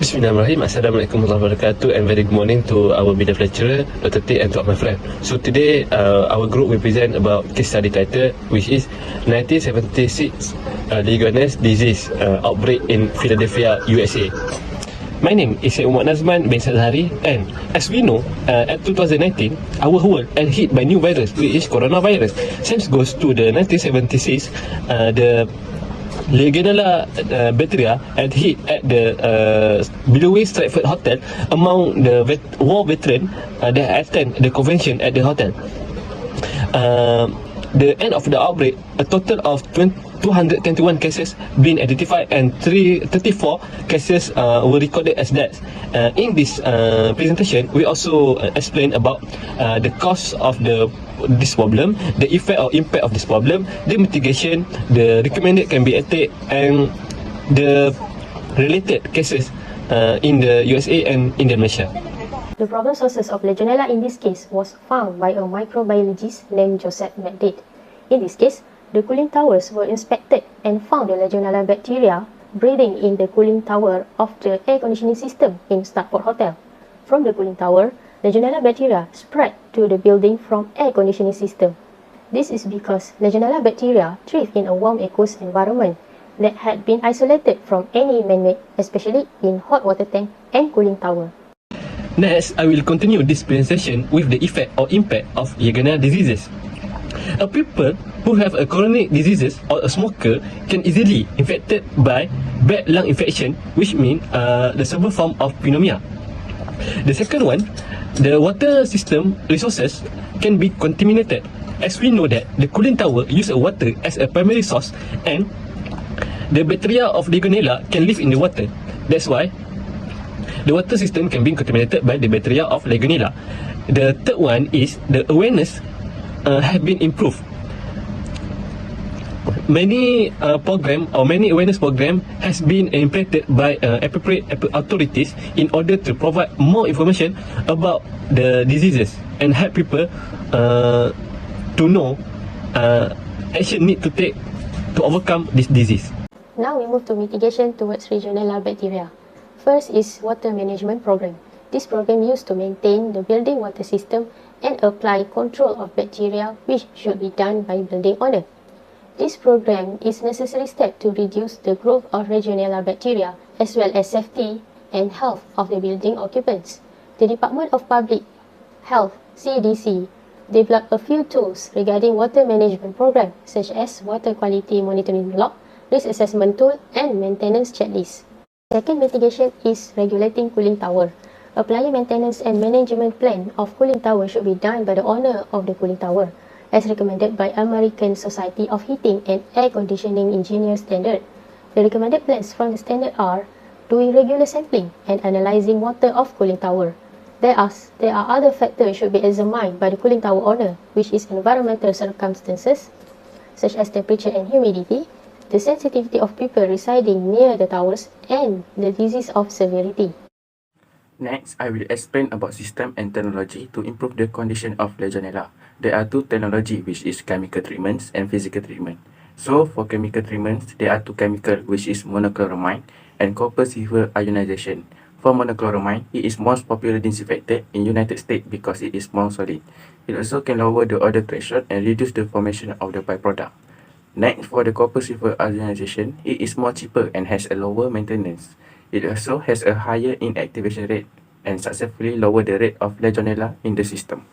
Bismillahirrahmanirrahim. Assalamualaikum warahmatullahi wabarakatuh, and very good morning to our beloved lecturer, Dr. T, and to all my friends. So today, our group will present about case study title, which is 1976 Legionnaires disease outbreak in Philadelphia, USA. My name is Syed Muhammad Nazman bin Sadhari, and as we know, at 2019, our world is hit by new virus, which is coronavirus. Same goes to the 1976, the Legionella bacteria had hit at the Belleway Stratford Hotel among the war veteran that attend the convention at the hotel. The end of the outbreak, a total of 221 cases been identified and 34 cases were recorded as deaths. In this presentation, we also explain about the cause of this problem, the effect or impact of this problem, the mitigation, the recommended can be attacked, and the related cases in the USA and Indonesia. The problem sources of Legionella in this case was found by a microbiologist named Joseph McDade. In this case, the cooling towers were inspected and found the Legionella bacteria breeding in the cooling tower of the air conditioning system in Stratford Hotel. From the cooling tower, Legionella bacteria spread to the building from air conditioning system. This is because Legionella bacteria thrive in a warm aqueous environment that had been isolated from any man-made, especially in hot water tank and cooling tower. Next, I will continue this presentation with the effect or impact of Legionella diseases. People who have a chronic diseases or a smoker can easily infected by bad lung infection, which means the severe form of pneumonia. The second one, the water system resources can be contaminated, as we know that the cooling tower use water as a primary source, and the bacteria of Legionella can live in the water. That's why the water system can be contaminated by the bacteria of Legionella. The third one is the awareness have been improved. Many many awareness program has been implemented by appropriate authorities in order to provide more information about the diseases and help people to know action need to take to overcome this disease. Now we move to mitigation towards Legionella bacteria. First is water management program. This program used to maintain the building water system and apply control of bacteria, which should be done by building owner. This program is necessary step to reduce the growth of Legionella bacteria as well as safety and health of the building occupants. The Department of Public Health (CDC) developed a few tools regarding water management program, such as water quality monitoring log, risk assessment tool, and maintenance checklist. Second mitigation is regulating cooling tower. Applying maintenance and management plan of cooling tower should be done by the owner of the cooling tower, as recommended by American Society of Heating and Air Conditioning Engineers Standard. The recommended plans from the standard are doing regular sampling and analyzing water of cooling tower. There are other factors should be examined by the cooling tower owner, which is environmental circumstances, such as temperature and humidity, the sensitivity of people residing near the towers, and the disease of severity. Next, I will explain about system and technology to improve the condition of Legionella. There are two technology, which is chemical treatments and physical treatment. So, for chemical treatments, there are two chemical, which is monochloramine and copper silver ionization. For monochloramine, it is most popular disinfectant in United States because it is more solid. It also can lower the odor threshold and reduce the formation of the byproduct. Next, for the copper silver ionization, it is more cheaper and has a lower maintenance. It also has a higher inactivation rate and successfully lower the rate of Legionella in the system.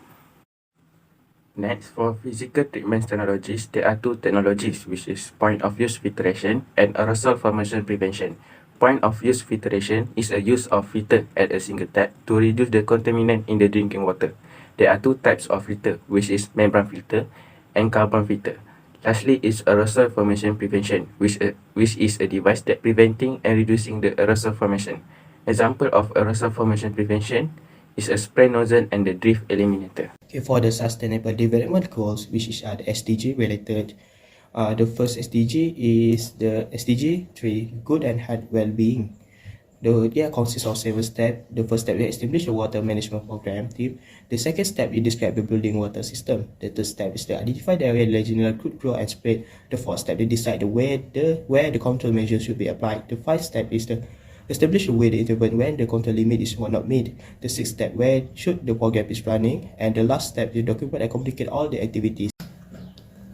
Next, for physical treatment technologies, there are two technologies, which is point of use filtration and aerosol formation prevention. Point of use filtration is a use of filter at a single tap to reduce the contaminant in the drinking water. There are two types of filter, which is membrane filter and carbon filter. Lastly is aerosol formation prevention, which is a device that preventing and reducing the aerosol formation. Example of aerosol formation prevention is a spray nozzle and the drift eliminator. Okay, for the Sustainable Development Goals, which is the SDG related, the first SDG is the SDG 3, Good and Health Well-being. They consist of 7 steps. The first step is establish a water management program team. The second step is describe the building water system. The third step is to identify the area Legionella could grow and spread. The fourth step is decide where the control measures should be applied. The fifth step is to Establish a way to intervene when the control limit is not met. The sixth step, where should the program is running. And the last step, you document and communicate all the activities.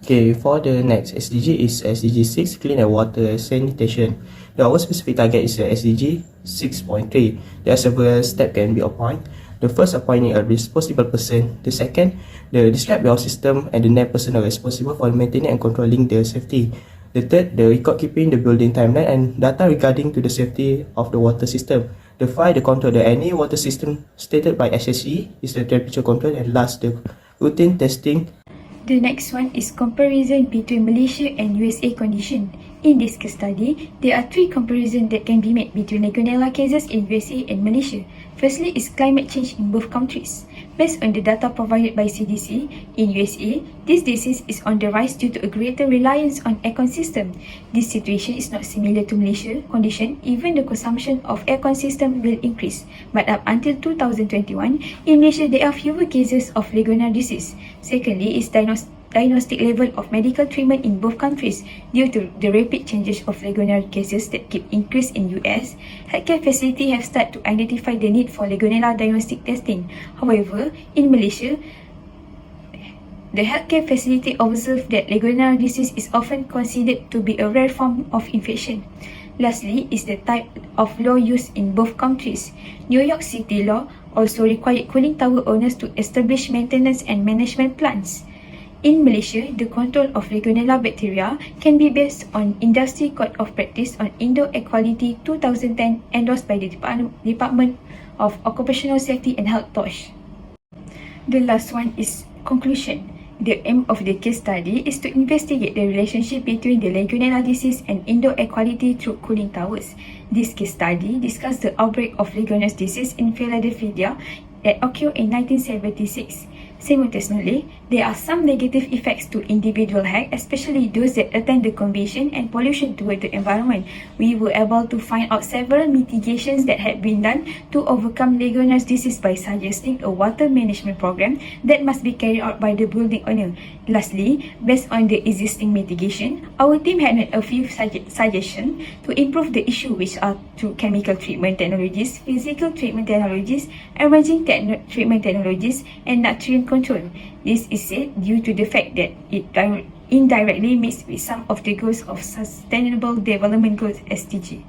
Okay, for the next SDG is SDG 6, clean and water sanitation. Our specific target is SDG 6.3. There are several steps can be appointed. The first, appointing a responsible person. The second, describe your system and the named personnel responsible for maintaining and controlling the safety. The third, the record keeping the building timeline and data regarding to the safety of the water system. The five, the control the any water system stated by SSE is the temperature control, and last, the routine testing. The next one is comparison between Malaysia and USA condition. In this case study, there are three comparisons that can be made between Legionella cases in USA and Malaysia. Firstly is climate change in both countries. Based on the data provided by CDC, in USA, this disease is on the rise due to a greater reliance on aircon system. This situation is not similar to Malaysia condition, even the consumption of aircon system will increase. But up until 2021, in Malaysia there are fewer cases of Legionella disease. Secondly is diagnostic level of medical treatment in both countries. Due to the rapid changes of Legionella cases that keep increase in US, healthcare facilities have started to identify the need for Legionella diagnostic testing. However, in Malaysia, the healthcare facility observed that Legionella disease is often considered to be a rare form of infection. Lastly is the type of law used in both countries. New York City law also required cooling tower owners to establish maintenance and management plans. In Malaysia, the control of Legionella bacteria can be based on Industry Code of Practice on Indoor Air Quality 2010 endorsed by the Department of Occupational Safety and Health (TOSH). The last one is conclusion. The aim of the case study is to investigate the relationship between the Legionella disease and indoor air quality through cooling towers. This case study discussed the outbreak of Legionella disease in Philadelphia that occurred in 1976. Simultaneously, there are some negative effects to individual health, especially those that attend the convection and pollution toward the environment. We were able to find out several mitigations that had been done to overcome Legionella disease by suggesting a water management program that must be carried out by the building owner. Lastly, based on the existing mitigation, our team had made a few suggestions to improve the issue, which are through chemical treatment technologies, physical treatment technologies, emerging treatment technologies, and nutrient control. This is said due to the fact that it indirectly meets with some of the goals of Sustainable Development Goals (SDG).